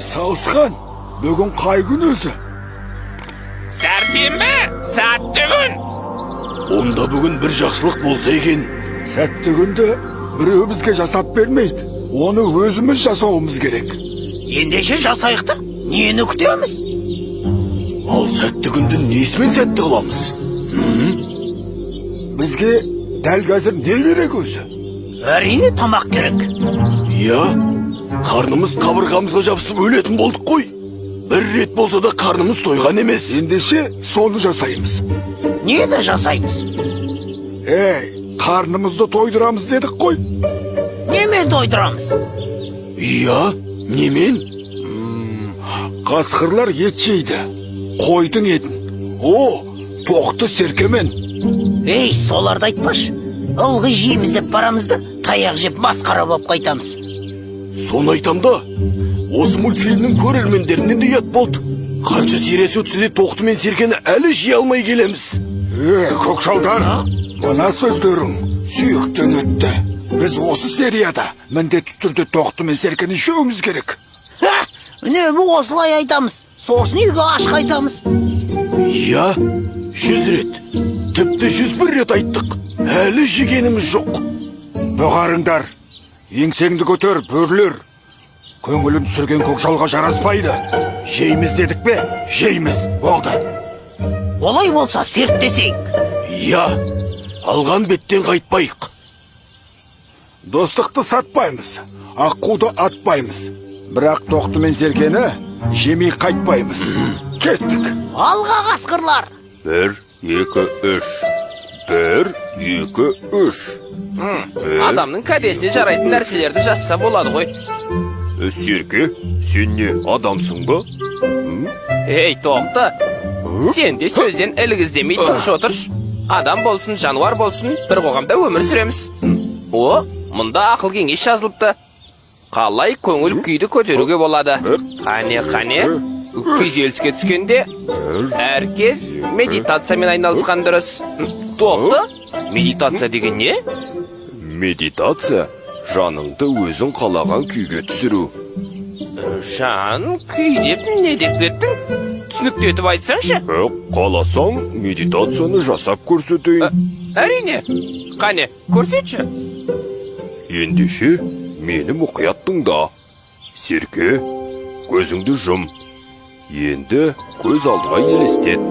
Sağızхан, bugün qay gün özü? Sәрсенбі, сәтті күн. Onda bugün bir жақсылық болса екен. Сәтті күнді біреу бізге жасап бермейді. Оны өзіміз жасауымыз керек. Ендеше жасайықты, нені күтеміз? Ал сәтті күнді несімен сәтті қыламыз? Бізге дәл қазір не керек өзі? Әрине тамақ керек. Иә, қарнымыз қабырғамызға жабысып өлетін болдық қой. Bir рет болса да қарнымыз тойған емес. Ендеше соны жасаймыз. Нені жасаймыз? Қарнымызды тойдырамыз дедік қой. Немен тойдырамыз? Иә, немен? Қасқырлар ет жейді. Қойдың етін. Тоқты серкемен. Соларды айтпаш. Ылғи жейміз деп барамызды, таяқ жеп масқара боп қайтамыз. Соны айтамда, осы мультфильмнің көрермендерінен де ұят болды. Қанша сериясы өтсе де тоқты мен серкені әлі жей алмай келеміз. Көкшалдар, мына сөздерің сүйектен өтті. Біз осы серияда міндетті түрде тоқты мен серкені жеуіміз керек. Үнемі осылай айтамыз, сосын үйге аш қайтамыз. Иә, 100 рет, тіпті 101 рет айттық. Әлі жегеніміз жоқ. Бұғарыңдар, еңсеңді көтер, бөрлер. Көңілін түсірген көкшалға жараспайды. Жейміз дедік бе? Жейміз, болды. Олай болса серттесейік. Иә, алған беттен қайтпайық. Достықты сатпаймыз, аққуды атпаймыз. Бірақ тоқты мен серкені жемей қайтпаймыз. Кеттік. Алға қасқырлар. 1, 2, 3. 1, 2, 3. Адамның кәдесіне жарайтын нәрселерді жазса болады ғой. Серке, сен не, адамсың ба? Тоқты. Сен де сөзден ілгіздемей тыныш отырш. Адам болсын, жануар болсын, бір қоғамда өмір сүреміз. Мұнда ақыл кеңес жазылыпты. Қалай көңіл күйді көтеруге болады? Қане, күйзеліске түскенде әркез медитациямен айналысқан дұрыс. Тоқты, медитация деген не? Медитация жаныңды өзің қалаған күйге түсіру. Жан күй деп не деп кеттің? Түсінікті етіп айтсаңшы? Қаласаң, медитацияны жасап көрсетейін. Әрине. Қане, көрсетші. Ендеше, мені мұқият тыңда. Серке, көзіңді жұм. Енді көз алдыға елестет.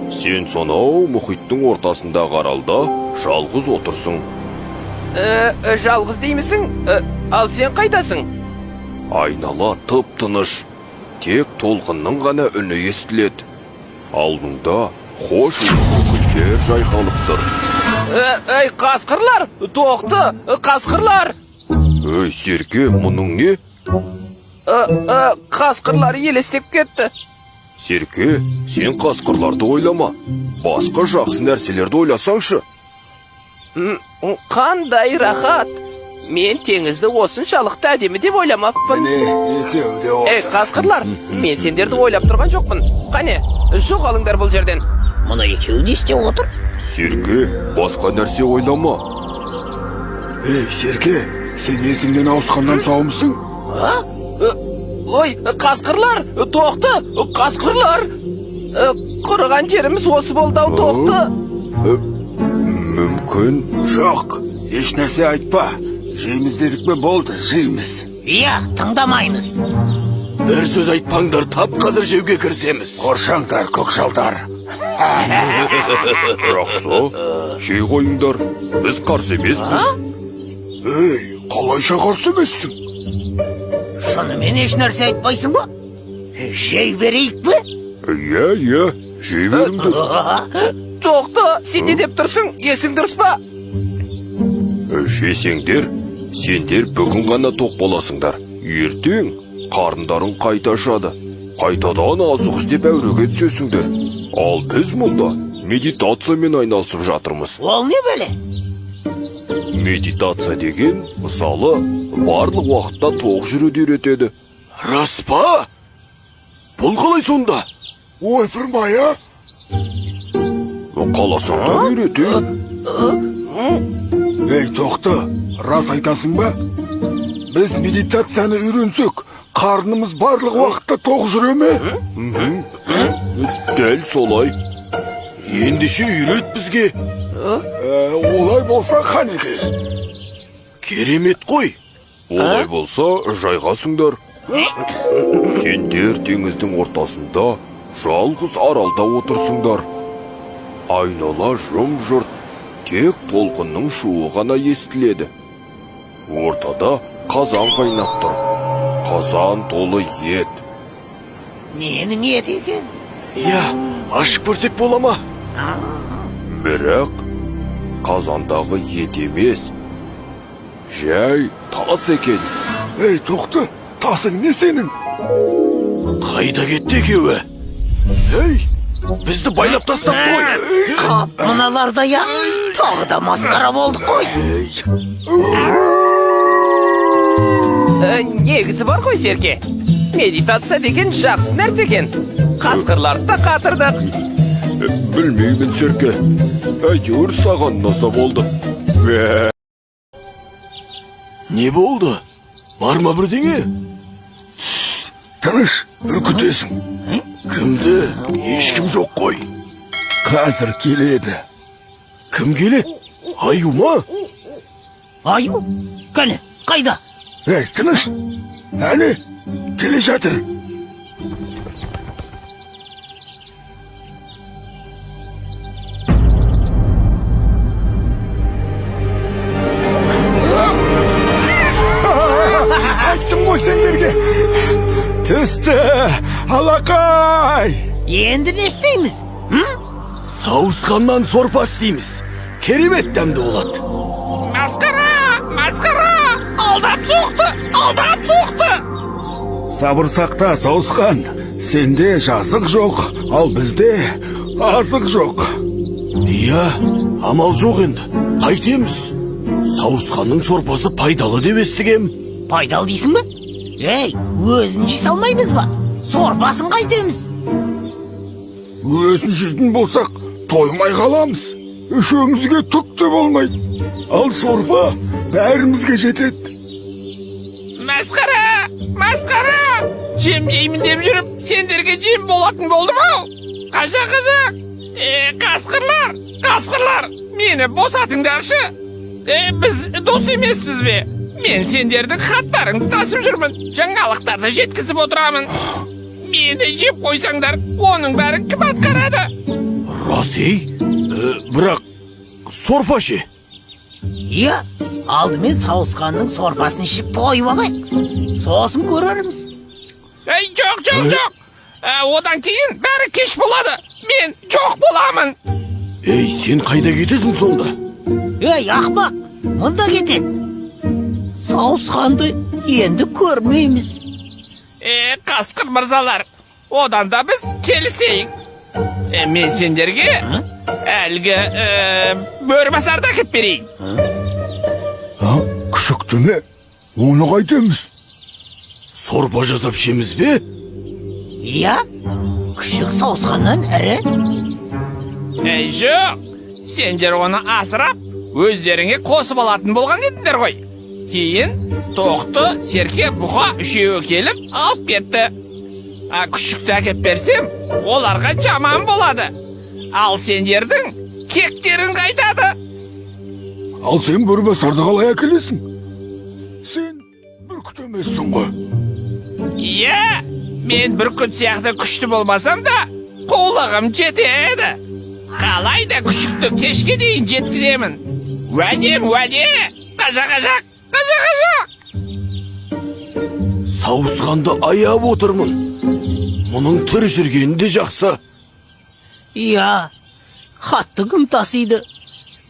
Сен сонау мұхиттың ортасында қаралда жалғыз отырсың. Жалғыз деймісің? Ал сен қайдасың? Айнала тып-тыныш. Тек толқынның ғана үні естіледі. Алдыңда хош иісті гүлдер жайқалып тұр. Қасқырлар! Тоқты! Қасқырлар! Серке, мұның не? Қасқырлар елестеп кетті. Серке, сен қасқырларды ойлама. Басқа жақсы нәрселерді ойласаңшы. Қандай рахат! Мен теңізді осыншалықты әдемі деп ойламаппын. Екеу де ол. Қасқырлар, мен сендерді ойлап тұрған жоқпын. Қане, жоғалыңдар бұл жерден. Мұны екеуі не істеп отыр? Серке, басқа нәрсе ойлама. Серке, сен есіңнен ауысқаннан саумысың? Қасқырлар, тоқты, қасқырлар. Құрыған жеріміз осы болды-ау, тоқты. Мүмкін. Жоқ, еш нәрсе айтпа. Жейміз дедік бе болды, жейміз. Иә, тыңдамаймыз. Бір сөз айтпаңдар, тап қазір жеуге кірсеміз. Қоршаңдар, көкшалдар. Жақсы, жей қойыңдар. Біз қарсы емеспіз. Қалайша қарсы емессің? Шынымен еш нәрсе айтпайсың ба? Жей берейік бе? Иә, жей беріңдер. Тоқты, сен не деп тұрсың? Есің дұрыс па? Жесеңдер, сендер бүгін ғана тоқ боласыңдар. Ертең қарындарың қайта ашады. Қайтадан азық іздеп әуреге түсесіңдер. Ал біз мұнда медитациямен айналысып жатырмыз. Ол не бәле? Медитация деген, мысалы, барлық уақытта тоқ жүруді үйретеді. Рас па? Бұл қалай сонда? Ойпырмай, а? Қаласаңдар үйретейін. Тоқты, рас айтасың ба? Біз медитацияны үйренсек, Qarnımız barlıq vaqtda toq жүрөме? Дәл солай. Ендеше үйрет бізге. Олай болса қанекер. Керемет қой. Олай болса, жайғасыңдар. Сендер теңіздің ортасында жалғыз аралда отырсыңдар. Айнала жым-жырт, тек толқынның шуы ғана естіледі. Ортада қазан қайнап тұр. Қазан толы ет. Ненің ет екен? Я, ашып көрсек бола ма? Бірақ қазандағы ет емес, жай тас екен. Ей, тоқты, тасың не сенің? Қайда кетті екеуі? Ей, бізді байлап тастап қой. Қап, мыналарда я, тағы да масқара болдық қой. Негізі бар ғой, Серке. Медитация деген жақсы нәрсе екен. Қасқырларды да қатырдық. Білмеймін, Серке. Әйтеуір саған наса болды. Не болды? Бар ма бірдеңе? Тыныш, үркітесің. Кімді? Ешкім жоқ қой. Қазір келеді. Кім келеді? Аю ма? Аю? Кәне, қайда? Ей, тыныш. Әлі, келе жатыр. Айттым ғой сендерге. Түсті, алақай. Енді не істейміз? Сауысқаннан сорпа істейміз. Керемет дәмді болады. Масқара! Алдап соқты! Сабыр сақта, сауысқан. Сенде жазық жоқ, ал бізде азық жоқ. Иә, амал жоқ енді. Қайтеміз. Сауысқанның сорпасы пайдалы деп естігем. Пайдалы дейсің бе? Ей, өзін жей салмаймыз ба? Сорпасын қайтеміз. Өзін жейтін болсақ, тоймай қаламыз. Үшеумізге түк те болмайды. Ал сорпа бәрімізге жетеді. Масқара! Жем жеймін деп жүріп, сендерге жем болатын болды ма? Қажақ! Қасқырлар! Мені босатыңдаршы. Біз дос емеспіз бе? Мен сендердің хаттарыңды тасып жүрмін. Жаңалықтарды жеткізіп отырамын. Мені жеп қойсаңдар, оның бәрі кім атқарады? Рас ей, бірақ сорпа ше. Иә, алдымен сауысқанның сорпасын ішіп тойып алайық. Сосын көрерміз. Жоқ. Одан кейін бәрі кеш болады. Мен жоқ боламын. Ей, сен қайда кетесің сонда? Ей, ақбақ, мұнда кетеді. Сауысқанды енді көрмейміз. Қасқыр мырзалар, одан да біз келісейік. Мен сендерге әлгі бөрібасарды әкеп берейін. Күшікті ме? Оны қайтеміз? Сорпа жасап ішеміз бе? Иә, күшік сауысқаннан ірі. Жоқ, сендер оны асырап, өздеріңе қосып алатын болған едіңдер ғой. Кейін тоқты, серке, бұқа үшеуі келіп алып кетті. Күшікті әкеп берсем, оларға жаман болады. Ал сендердің кектерін қайтады. Ал сен бөрібасарды қалай әкелесің? Сен бүркіт емессің ғой. Иә, мен бүркіт сияқты күшті болмасам да, қулығым жетеді. Қалайда күшікті кешке дейін жеткіземін. Уәде! Қажақ! Сауысқанды аяп отырмын. Мұның тірі жүргені де жақсы. Иә, хатты кім тасиды?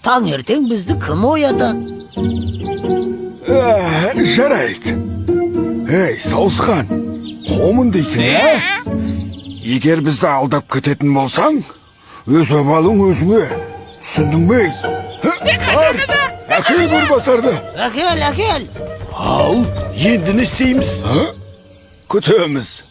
Таңертең бізді кім оятады? Жарайды. Ей, сауысқан, қомын дейсің, Егер бізді алдап кететін болсаң, өз обалың өзіңе. Түсіндің бе? Әкел бөрібасарды. Әкел. Ал, енді не істейміз? Күтеміз.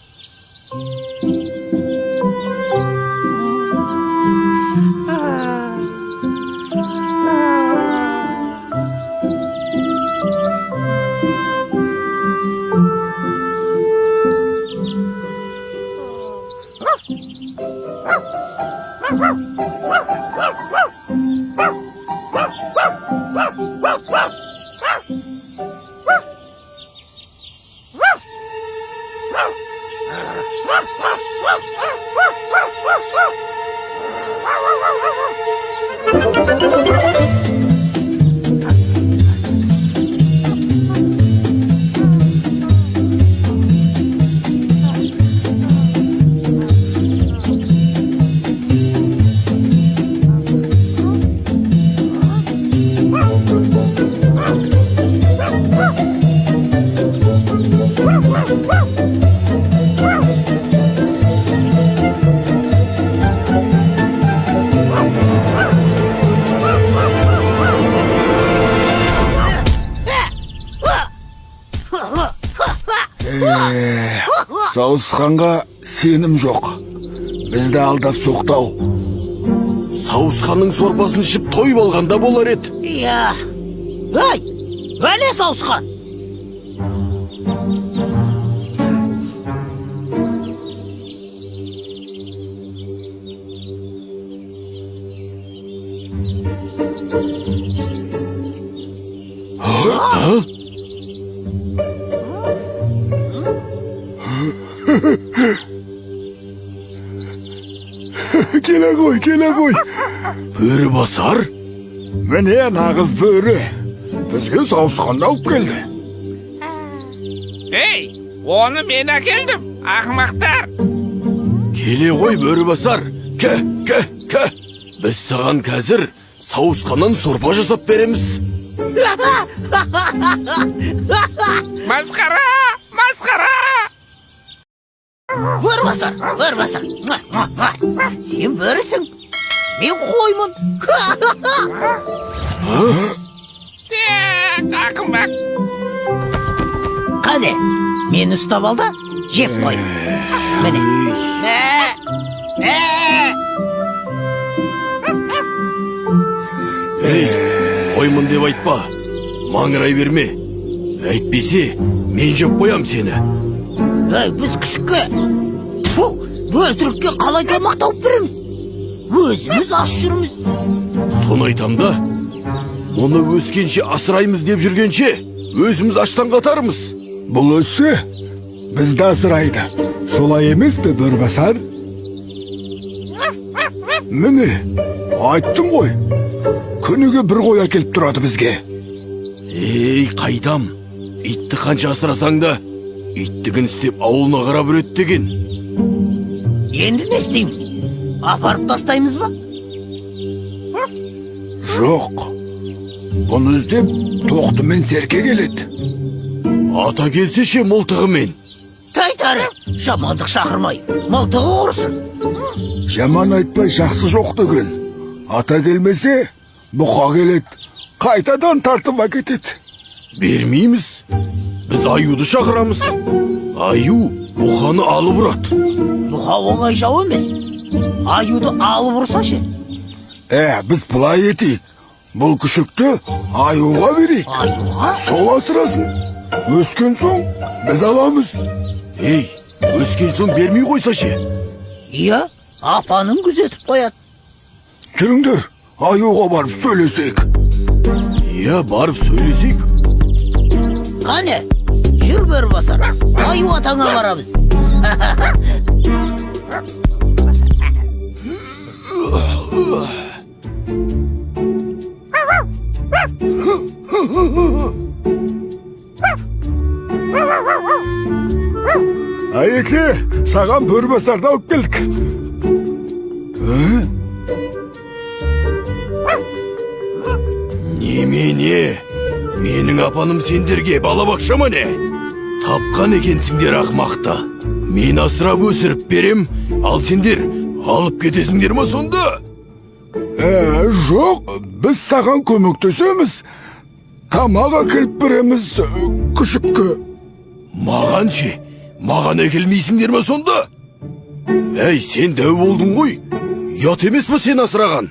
Сауысханға сенім жоқ. Бізді алдап соқтау. Сауысханның сорпасын ішіп тойып алғанда болар еді. Я. Ай, бәле Сауысхан. Келе ғой. Бөрі басар? Міне нағыз бөрі. Бізге Сауысханды алып келді. Ей, оны мен әкелдім, ақымақтар. Келе ғой бөрі басар. Ке. Біз саған қазір Сауысханнан сорпа жасап береміз. Масқара! Бөрбасар. Сен бөрісің. Мен қоймын. Ақымақ. Қане, мен ұстап ал да, жеп қой. Міне. Ей, қоймын деп айтпа. Маңырай берме. Әйтпесе, мен жеп қоям сені. Ей, біз күшікке. Бөлтірікке қалай тамақ тауып береміз? Өзіміз аш жүрміз. Соны айтам да, мұны өскенше асыраймыз деп жүргенше, өзіміз аштан қатармыз. Бұл өссе, бізді асырайды. Солай емес пе, Бөрбасар? Міне, айттым ғой. Күніге бір қой әкеліп тұрады бізге. Ей, қайдам. Итті қанша асырасаң да, иттігін істеп ауылына қарап өрет деген. Енді не істейміз? Апарып тастаймыз ба? Жоқ. Бұны іздеп тоқтымен серке келеді. Ата келсе ше мылтығымен. Тайтары, жамандық шақырмай, мылтығы құрсын. Жаман айтпай жақсы жоқ деген. Ата келмесе, бұқа келеді. Қайтадан тартып әкетеді. Бермейміз. Біз аюды шақырамыз. Аю бұқаны алып ұрады. Бұқа оңай жау емес. Аюды алып ұрса ше. Біз бұлай етейік. Бұл күшікті аюға берейік. Аюға? Сол асырасын. Өскен соң біз аламыз. Ей, өскен соң бермей қойса ше. Иә, апаның күзетіп қояды. Жүріңдер, аюға барып сөйлесек. Иә, барып сөйлесек. Қане, жүр Бөрбасар, аю атаңа барамыз. Айеке, саған Бөрбасарды алып келдік. Немене? Менің апаным сендерге балабақша ма не? Тапқан екенсіңдер ақмақты. Мен асырап өсіріп берем, ал сендер алып кетесіңдер ма сонда? Жоқ, біз саған көмектесеміз. Тамақ әкеліп береміз күшікке. Маған ше? Маған әкелмейсіңдер ма сонда? Әй, сен дәу болдың ғой. Ят емес па сен асыраған?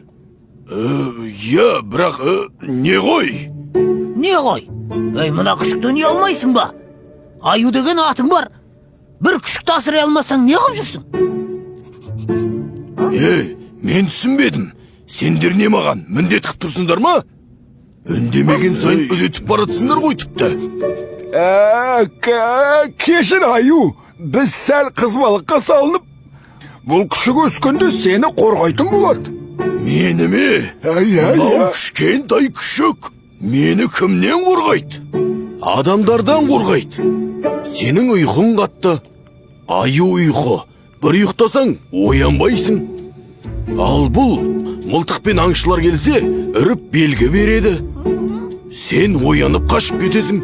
Иә, бірақ не ғой? Не ғой? Ей, мына күшікті не алмайсың ба? Аю деген атың бар. Бір күшікті асырай алмасаң не қып жүрсің? Мен түсінбедім. Сендер не маған міндет қып тұрсыңдар ма? Үндемеген сайын үдетіп баратсыңдар ғой тіпті. Кешір аю, біз сәл қызбалыққа салынып, бұл күшік өскенде сені қорғайтын болады. Мені ме? Мынау кішкентай күшік. Мені кімнен қорғайды? Адамдардан қорғайды. Сенің ұйқың қатты. Аю ұйқы. Bir ұйықтасаң, оянбайсың. Ал бұл, мылтықпен аңшылар келсе, үріп белгі береді. Сен оянып қашып кетесің.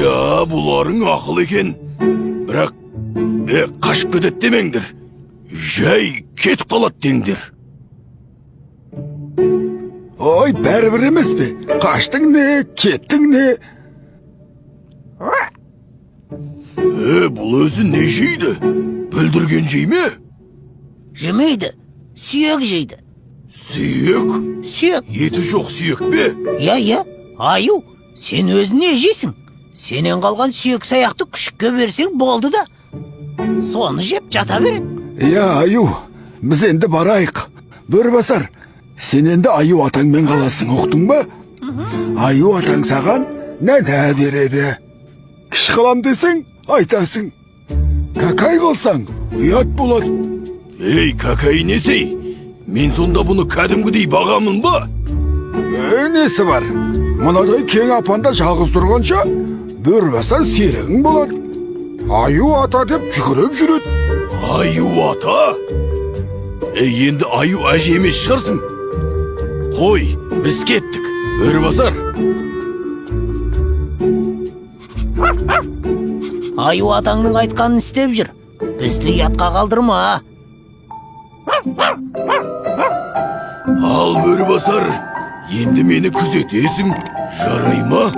Ya бұларың ақыл екен. Бірақ, қашып кетет демеңдір. Жай кетіп қалат деңдер. Ой, бәрібір емес пе? Қаштың не, кеттің не? Бұл өзі не жейді? Бүлдірген жей ме? Жемейді, сүйек жейді. Сүйек? Сүйек. Еті жоқ сүйек пе? Я, аю, сен өзін не жейсің? Сенен қалған сүйек саяқты күшікке берсең болды да. Соны жеп жата береді. Аю, біз енді барайық. Бөрбасар, сен енді аю атаңмен қаласың, ұқтың ба? Аю атаң саған не береді? Кіші қалам десең, айтасың. Какай қылсаң, ұят болады. Ей, какай несей? Мен сонда бұны кәдімгідей бағамын ба? Несі бар? Мұнадай кең апанда жалғыз тұрғанша, Бөрбасар серігің болады. Аю ата деп жүгіріп жүреді. Аю ата? Енді аю әже емес шығарсың. Қой, біз кеттік. Бөрбасар. Аю атаңның айтқанын істеп жүр. Бізді ятқа қалдырма. Ал Бөрбасар, енді мені күзетесің, жарай ма?